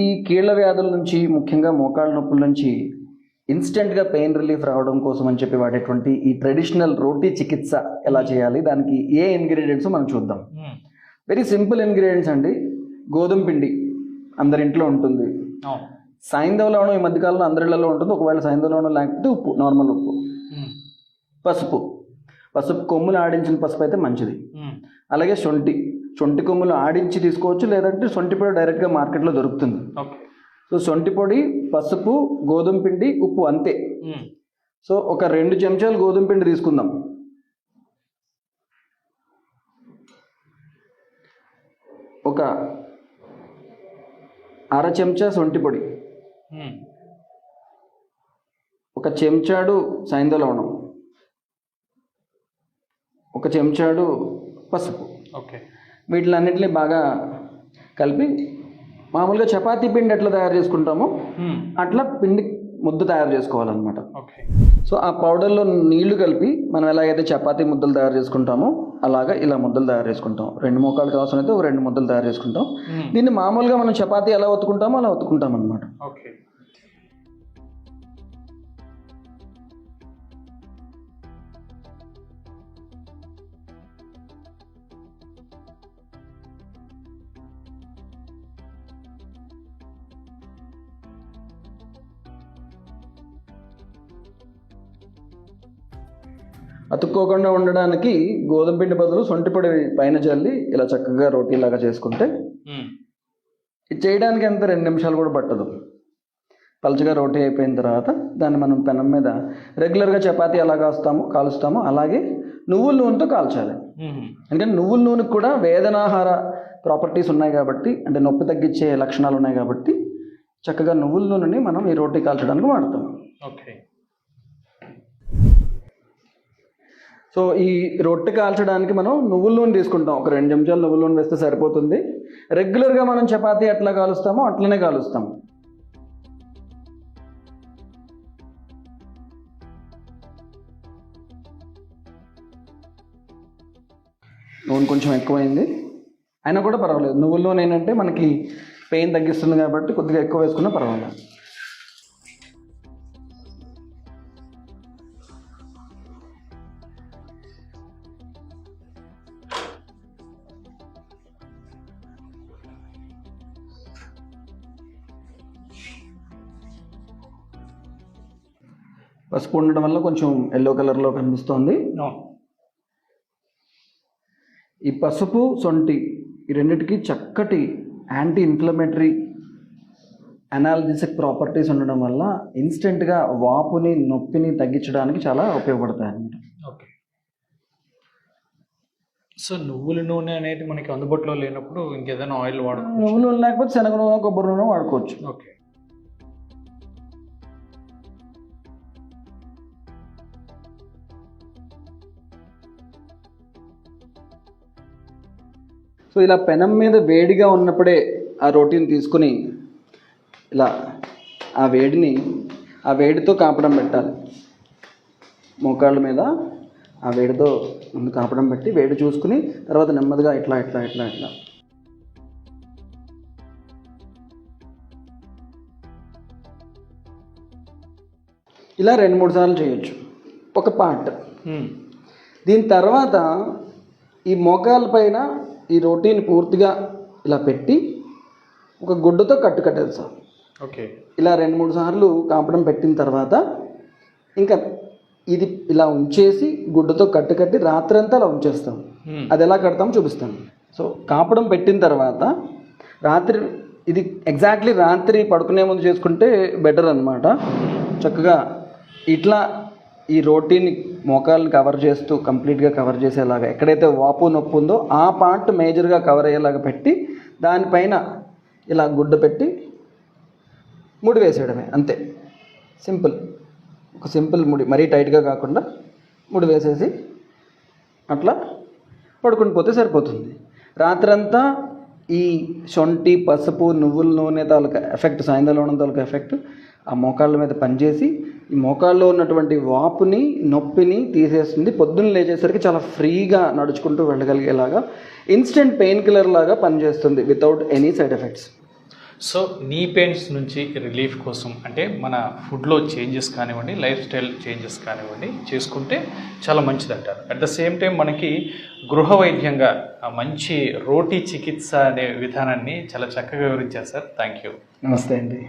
ఈ కీళ్ళ వ్యాధుల నుంచి, ముఖ్యంగా మోకాళ్ళ నొప్పుల నుంచి ఇన్స్టెంట్గా పెయిన్ రిలీఫ్ రావడం కోసం అని చెప్పి వాడేటువంటి ఈ ట్రెడిషనల్ రోటీ చికిత్స ఎలా చేయాలి, దానికి ఏ ఇంగ్రీడియంట్స్ మనం చూద్దాం. వెరీ సింపుల్ ఇంగ్రీడియంట్స్ అండి. గోధుమ పిండి అందరి ఇంట్లో ఉంటుంది. సాయంధవ లవణం ఈ మధ్యకాలంలో అందరిళ్లలో ఉంటుంది. ఒకవేళ సాయంధవ లవణం లేకపోతే ఉప్పు, నార్మల్ ఉప్పు. పసుపు కొమ్ములు ఆడించిన పసుపు అయితే మంచిది. అలాగే శొంఠి కొమ్ములు ఆడించి తీసుకోవచ్చు, లేదంటే శొంఠి పొడి డైరెక్ట్గా మార్కెట్లో దొరుకుతుంది. సో శొంఠి పొడి, పసుపు, గోధుమ పిండి, ఉప్పు అంతే. సో ఒక 2 చెంచాలు గోధుమ పిండి తీసుకుందాం. ఒక 1/2 చెంచా శొంఠి పొడి, 1 చెంచాడు సాయంధవ లవణం, 1 చెంచాడు పసుపు. వీటిలన్నింటినీ బాగా కలిపి మామూలుగా చపాతీ పిండి ఎట్లా తయారు చేసుకుంటామో అట్లా పిండి ముద్ద తయారు చేసుకోవాలన్నమాట. సో ఆ పౌడర్లో నీళ్లు కలిపి మనం ఎలాగైతే చపాతీ ముద్దలు తయారు చేసుకుంటామో అలాగా ఇలా ముద్దలు తయారు చేసుకుంటాం. 2 మోకాళ్ళకి అవసరం అయితే 2 ముద్దలు తయారు చేసుకుంటాం. దీన్ని మామూలుగా మనం చపాతీ ఎలా ఒత్తుకుంటామో అలా ఒత్తుకుంటాం అన్నమాట. అతుక్కోకుండా ఉండడానికి గోధుమ పిండి బదులు శొంఠి పొడి పైన చల్లి ఇలా చక్కగా రోటీలాగా చేసుకుంటే ఇది చేయడానికి ఎంత 2 నిమిషాలు కూడా పట్టదు. పలుచగా రోటీ అయిపోయిన తర్వాత దాన్ని మనం పెనం మీద రెగ్యులర్గా చపాతీ ఎలా కాలుస్తామో అలాగే నువ్వుల నూనెతో కాల్చాలి. ఎందుకంటే నువ్వుల నూనెకి కూడా వేదనాహార ప్రాపర్టీస్ ఉన్నాయి కాబట్టి, అంటే నొప్పి తగ్గించే లక్షణాలు ఉన్నాయి కాబట్టి చక్కగా నువ్వుల నూనెని మనం ఈ రోటీ కాల్చడానికి వాడతాం. సో ఈ రొట్టె కాల్చడానికి మనం నువ్వుల నూనె తీసుకుంటాం. ఒక 2 చెంచాలు నువ్వుల నూనె వేస్తే సరిపోతుంది. రెగ్యులర్గా మనం చపాతీ ఎట్లా కాలుస్తామో అట్లనే కాలుస్తాము. నూనె కొంచెం ఎక్కువైంది అయినా కూడా పర్వాలేదు. నువ్వుల నూనె ఏంటంటే మనకి పెయిన్ తగ్గిస్తుంది కాబట్టి కొద్దిగా ఎక్కువ వేసుకున్నా పర్వాలేదు. పసుపు ఉండడం వల్ల కొంచెం ఎల్లో కలర్లో కనిపిస్తోంది. ఈ పసుపు, శొంఠి ఈ రెండిటికి చక్కటి యాంటీ ఇన్ఫ్లమేటరీ, అనాల్జెసిక్ ప్రాపర్టీస్ ఉండడం వల్ల ఇన్స్టెంట్గా వాపుని, నొప్పిని తగ్గించడానికి చాలా ఉపయోగపడతాయి అన్నమాట. సో నువ్వుల నూనె అనేది మనకి అందుబాటులో లేనప్పుడు ఇంకేదైనా ఆయిల్ వాడుకోవచ్చు. నువ్వుల నూనె లేకపోతే శనగ నూనె, కొబ్బరి నూనె వాడుకోవచ్చు. సో ఇలా పెనం మీద వేడిగా ఉన్నప్పుడే ఆ రోటీని తీసుకుని ఇలా ఆ వేడితో కాపడం పెట్టాలి. మోకాళ్ళ మీద ఆ వేడితో ముందు కాపడం పెట్టి వేడి చూసుకుని తర్వాత నెమ్మదిగా ఇట్లా ఇలా 2-3 సార్లు చేయొచ్చు ఒక పార్ట్. దీని తర్వాత ఈ మోకాళ్ళ పైన ఈ రోటీని పూర్తిగా ఇలా పెట్టి ఒక గుడ్డతో కట్టేస్తాం. ఇలా 2-3 సార్లు కాపడం పెట్టిన తర్వాత ఇంకా ఇది ఇలా ఉంచేసి గుడ్డతో కట్టి రాత్రి అంతా అలా ఉంచేస్తాం. అది ఎలా కడతామో చూపిస్తాను. సో కాపడం పెట్టిన తర్వాత రాత్రి, ఇది ఎగ్జాక్ట్లీ రాత్రి పడుకునే ముందు చేసుకుంటే బెటర్ అన్నమాట. చక్కగా ఇట్లా ఈ రోటీని మోకాళ్ళని కంప్లీట్గా కవర్ చేసేలాగా, ఎక్కడైతే వాపు నొప్పి ఉందో ఆ పార్ట్ మేజర్గా కవర్ అయ్యేలాగా పెట్టి దానిపైన ఇలా గుడ్డ పెట్టి ముడి వేసేయడమే, అంతే. ఒక సింపుల్ ముడి, మరీ టైట్గా కాకుండా ముడి వేసేసి అట్లా పడుకుని పోతే సరిపోతుంది. రాత్రంతా ఈ శొంఠి, పసుపు, నువ్వుల నూనె తాలూకా ఎఫెక్ట్, సాయంధవ లవణం తాలూకా ఎఫెక్ట్ ఆ మోకాళ్ళ మీద పనిచేసి ఈ మోకాళ్ళలో ఉన్నటువంటి వాపుని, నొప్పిని తీసేస్తుంది. పొద్దున్న లేచేసరికి చాలా ఫ్రీగా నడుచుకుంటూ వెళ్ళగలిగేలాగా ఇన్స్టెంట్ పెయిన్ కిల్లర్ లాగా పనిచేస్తుంది without any side effects. So నీ పెయిన్స్ నుంచి రిలీఫ్ కోసం అంటే మన ఫుడ్లో చేంజెస్ కానివ్వండి, లైఫ్ స్టైల్ చేంజెస్ కానివ్వండి చేసుకుంటే చాలా మంచిది అంటారు. అట్ ద సేమ్ టైం మనకి గృహ వైద్యంగా మంచి రోటీ చికిత్స అనే విధానాన్ని చాలా చక్కగా వివరించారు సార్. Thank you. నమస్తే అండి.